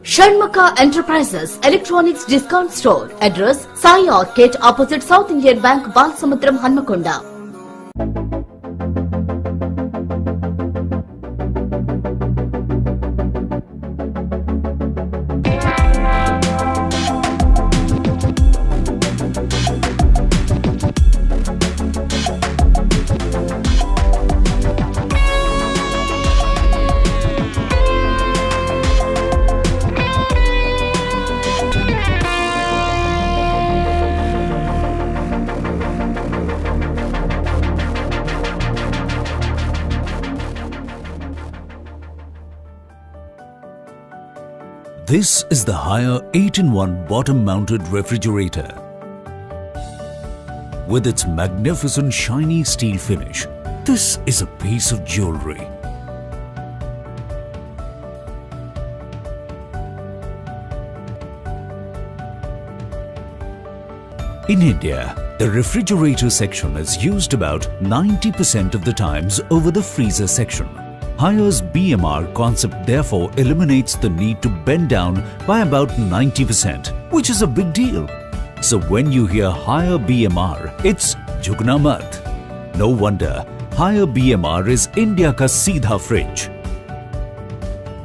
Shanmukha Enterprises Electronics Discount Store. Address Sai Arcade opposite South Indian Bank, Balsamudram, Hanamkonda. This is the Haier 8-in-1 bottom-mounted refrigerator. With its magnificent shiny steel finish, this is a piece of jewelry. In India, the refrigerator section is used about 90% of the times over the freezer section. Haier's BMR concept therefore eliminates the need to bend down by about 90%, which is a big deal. So when you hear Haier BMR, it's Jhukna Mat. No wonder Haier BMR is India ka Seedha fridge.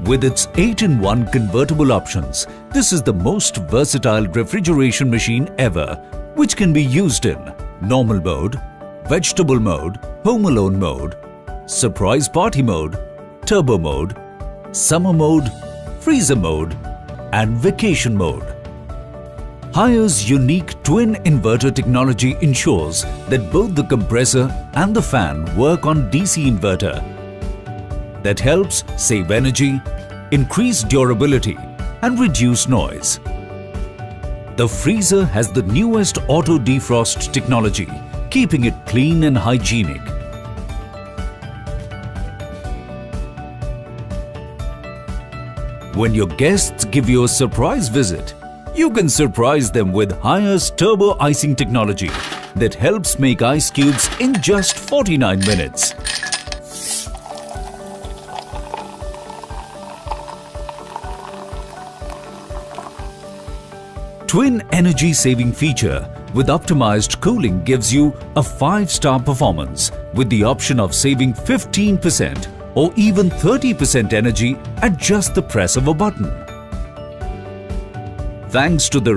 With its 8-in-1 convertible options, this is the most versatile refrigeration machine ever, which can be used in normal mode, vegetable mode, home alone mode, surprise party mode, turbo mode, summer mode, freezer mode and vacation mode. Haier's unique twin inverter technology ensures that both the compressor and the fan work on DC inverter. That helps save energy, increase durability and reduce noise. The freezer has the newest auto defrost technology, keeping it clean and hygienic. When your guests give you a surprise visit, you can surprise them with Haier's turbo icing technology that helps make ice cubes in just 49 minutes. Twin energy saving feature with optimized cooling gives you a 5-star performance with the option of saving 15% or even 30% energy at just the press of a button. Thanks to the